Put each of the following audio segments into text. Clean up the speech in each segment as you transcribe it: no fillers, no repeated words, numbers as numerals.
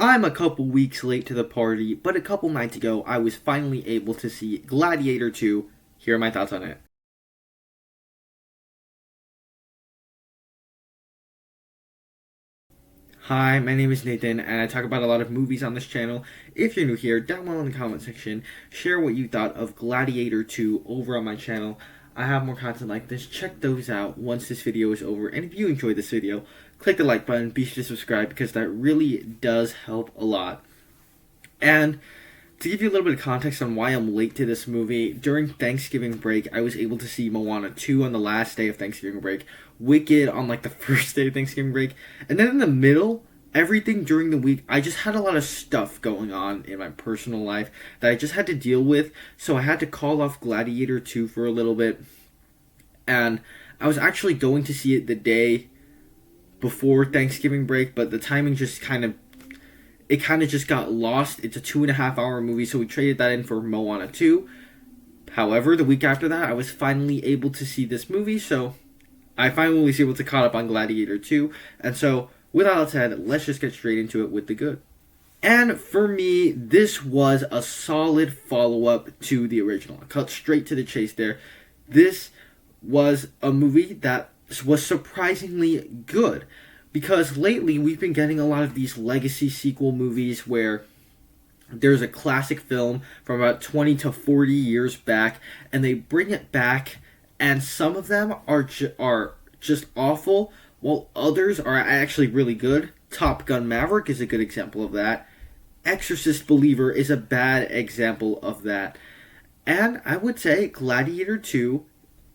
I'm a couple weeks late to the party, but a couple nights ago I was finally able to see Gladiator 2. Here are my thoughts on it. Hi, my name is Nathan, and I talk about a lot of movies on this channel. If you're new here, down below in the comment section, share what you thought of Gladiator 2 over on my channel. I have more content like this. Check those out once this video is over. And if you enjoyed this video, click the like button. Be sure to subscribe because that really does help a lot. And to give you a little bit of context on why I'm late to this movie, during Thanksgiving break, I was able to see Moana 2 on the last day of Thanksgiving break, Wicked on like the first day of Thanksgiving break, and then in the middle, everything during the week, I just had a lot of stuff going on in my personal life that I just had to deal with, so I had to call off Gladiator 2 for a little bit, and I was actually going to see it the day before Thanksgiving break, but the timing just kind of just got lost. It's a 2.5 hour movie, so we traded that in for Moana 2. However, the week after that, I was finally able to see this movie, so I finally was able to caught up on Gladiator 2. And so, with all that said, let's just get straight into it with the good. And for me, this was a solid follow-up to the original. I cut straight to the chase there. This was a movie that was surprisingly good. Because lately, we've been getting a lot of these legacy sequel movies where there's a classic film from about 20 to 40 years back, and they bring it back, and some of them are just awful, while others are actually really good. Top Gun Maverick is a good example of that. Exorcist Believer is a bad example of that. And I would say Gladiator 2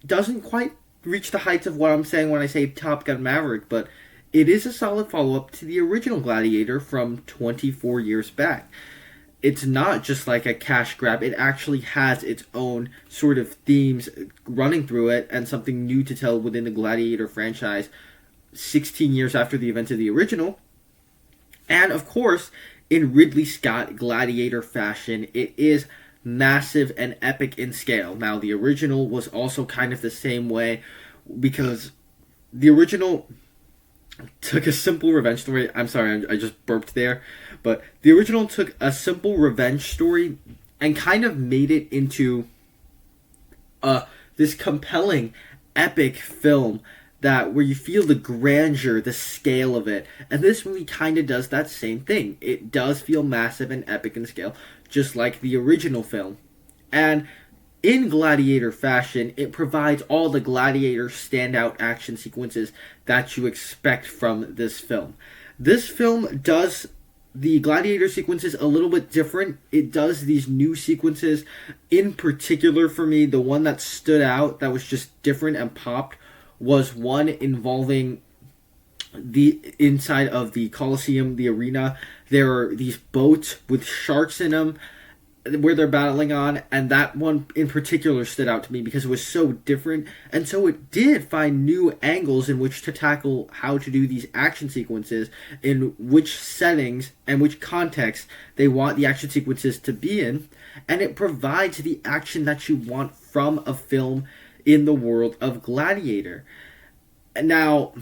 doesn't quite reach the heights of what I'm saying when I say Top Gun Maverick, but it is a solid follow-up to the original Gladiator from 24 years back. It's not just like a cash grab. It actually has its own sort of themes running through it and something new to tell within the Gladiator franchise 16 years after the events of the original. And, of course, in Ridley Scott Gladiator fashion, it is massive and epic in scale. Now, the original was also kind of the same way because the original took a simple revenge story. I'm sorry, I just burped there. But the original took a simple revenge story and kind of made it into this compelling, epic film that where you feel the grandeur, the scale of it. And this movie kind of does that same thing. It does feel massive and epic in scale, just like the original film. And in Gladiator fashion, it provides all the Gladiator standout action sequences that you expect from this film. This film does the Gladiator sequences a little bit different. It does these new sequences. In particular for me, the one that stood out that was just different and popped was one involving the inside of the Colosseum, the arena. There are these boats with sharks in them where they're battling on, and that one in particular stood out to me because it was so different, and so it did find new angles in which to tackle how to do these action sequences, in which settings and which context they want the action sequences to be in, and it provides the action that you want from a film in the world of Gladiator. Now,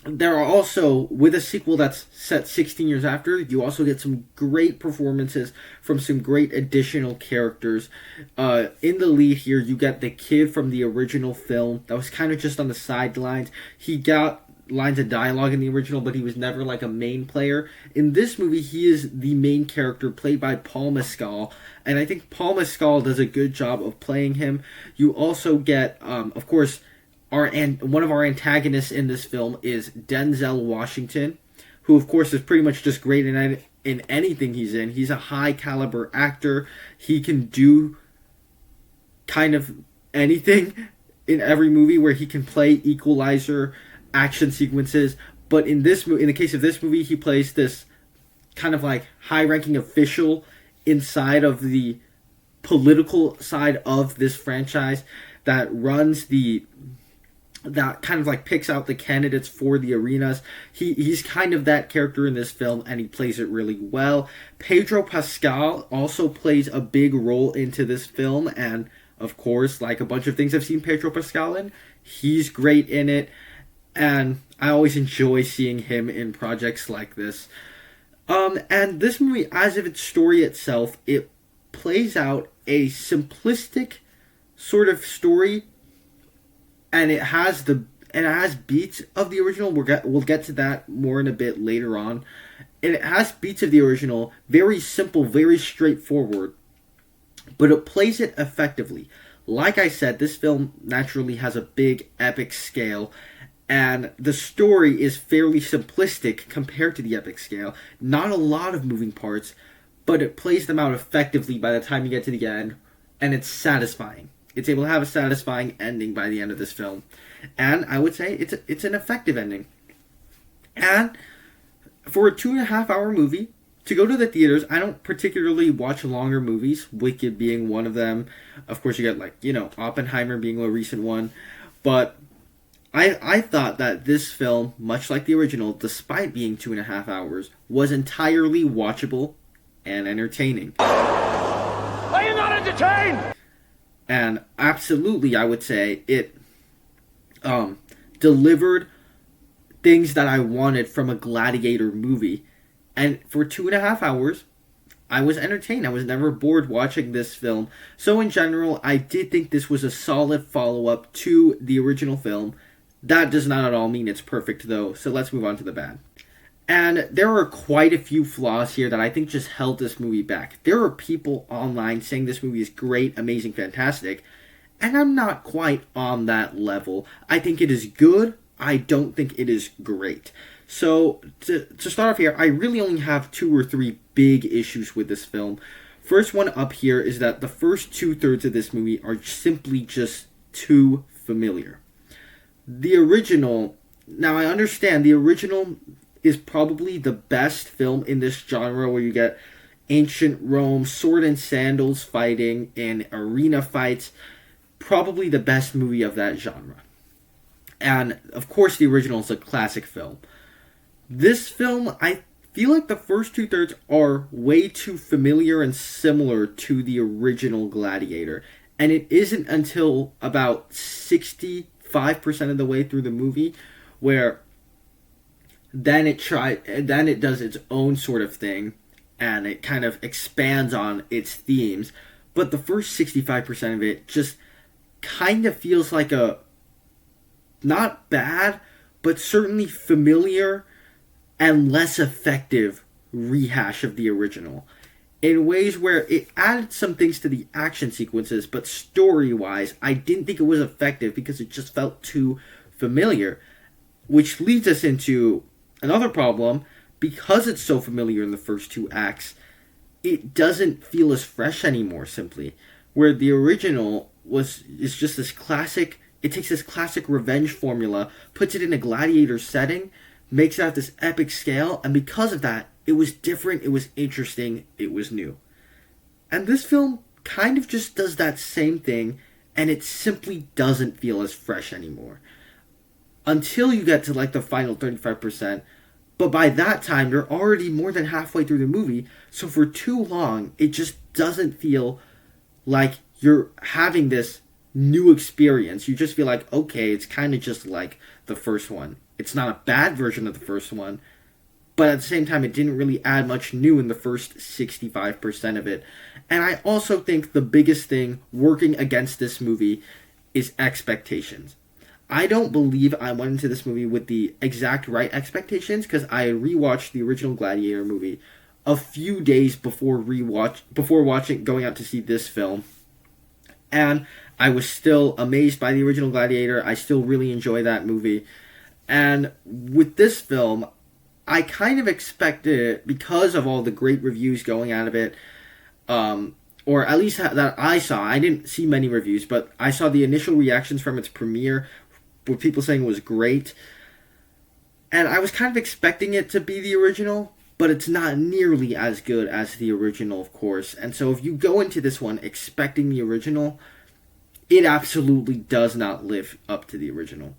there are also, with a sequel that's set 16 years after, you also get some great performances from some great additional characters. In the lead here, you get the kid from the original film that was kind of just on the sidelines. He got lines of dialogue in the original, but he was never like a main player. In this movie, he is the main character, played by Paul Mescal, and I think Paul Mescal does a good job of playing him. You also get, of course, one of our antagonists in this film is Denzel Washington, who of course is pretty much just great in anything he's in. He's a high caliber actor. He can do kind of anything in every movie where he can play equalizer action sequences. But in the case of this movie, he plays this kind of like high-ranking official inside of the political side of this franchise that runs that kind of like picks out the candidates for the arenas. He's kind of that character in this film, and he plays it really well. Pedro Pascal also plays a big role into this film, and of course, like a bunch of things I've seen Pedro Pascal in, he's great in it, and I always enjoy seeing him in projects like this. And this movie, as of its story itself, it plays out a simplistic sort of story, and it has beats of the original. We'll get to that more in a bit later on. And it has beats of the original, very simple, very straightforward, but it plays it effectively. Like I said, this film naturally has a big epic scale, and the story is fairly simplistic compared to the epic scale. Not a lot of moving parts, but it plays them out effectively by the time you get to the end, and it's satisfying. It's able to have a satisfying ending by the end of this film, and I would say it's an effective ending. And for a 2.5 hour movie, to go to the theaters, I don't particularly watch longer movies, Wicked being one of them. Of course, you get, Oppenheimer being a recent one. But I thought that this film, much like the original, despite being 2.5 hours, was entirely watchable and entertaining. Are you not entertained? And absolutely, I would say it delivered things that I wanted from a Gladiator movie. And for 2.5 hours, I was entertained. I was never bored watching this film. So in general, I did think this was a solid follow-up to the original film. That does not at all mean it's perfect, though. So let's move on to the bad. And there are quite a few flaws here that I think just held this movie back. There are people online saying this movie is great, amazing, fantastic. And I'm not quite on that level. I think it is good. I don't think it is great. So, to start off here, I really only have 2 or 3 big issues with this film. First one up here is that the first 2/3 of this movie are simply just too familiar. The original, now I understand the original is probably the best film in this genre where you get ancient Rome, sword and sandals fighting, and arena fights. Probably the best movie of that genre. And, of course, the original is a classic film. This film, I feel like the first 2/3 are way too familiar and similar to the original Gladiator. And it isn't until about 65% of the way through the movie where then it does its own sort of thing, and it kind of expands on its themes. But the first 65% of it just kind of feels like a not bad, but certainly familiar and less effective rehash of the original. In ways where it added some things to the action sequences, but story-wise, I didn't think it was effective because it just felt too familiar. Which leads us into another problem. Because it's so familiar in the first 2 acts, it doesn't feel as fresh anymore, simply. Where the original is just this classic. It takes this classic revenge formula, puts it in a gladiator setting, makes it at this epic scale, and because of that, it was different, it was interesting, it was new. And this film kind of just does that same thing, and it simply doesn't feel as fresh anymore. Until you get to like the final 35%, but by that time, you're already more than halfway through the movie, so for too long, it just doesn't feel like you're having this new experience. You just feel like, okay, it's kind of just like the first one. It's not a bad version of the first one, but at the same time, it didn't really add much new in the first 65% of it. And I also think the biggest thing working against this movie is expectations. I don't believe I went into this movie with the exact right expectations, because I had rewatched the original Gladiator movie a few days before going out to see this film. And I was still amazed by the original Gladiator. I still really enjoy that movie. And with this film, I kind of expected it, because of all the great reviews going out of it, or at least that I saw. I didn't see many reviews, but I saw the initial reactions from its premiere with people saying it was great. And I was kind of expecting it to be the original, but it's not nearly as good as the original, of course. And so if you go into this one expecting the original, it absolutely does not live up to the original.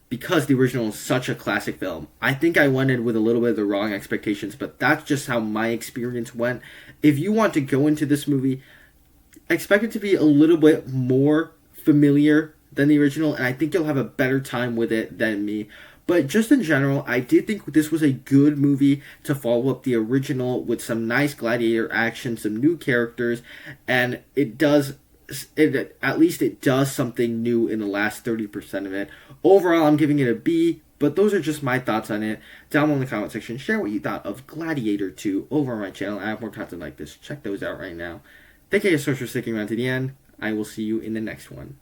Because the original is such a classic film. I think I went in with a little bit of the wrong expectations, but that's just how my experience went. If you want to go into this movie, expect it to be a little bit more familiar than the original, and I think you'll have a better time with it than me. But just in general, I did think this was a good movie to follow up the original with some nice Gladiator action, some new characters, and it does. At least it does something new in the last 30% of it. Overall, I'm giving it a B, but those are just my thoughts on it. Down below in the comment section, share what you thought of Gladiator 2 over on my channel. I have more content like this. Check those out right now. Thank you guys so much for sticking around to the end. I will see you in the next one.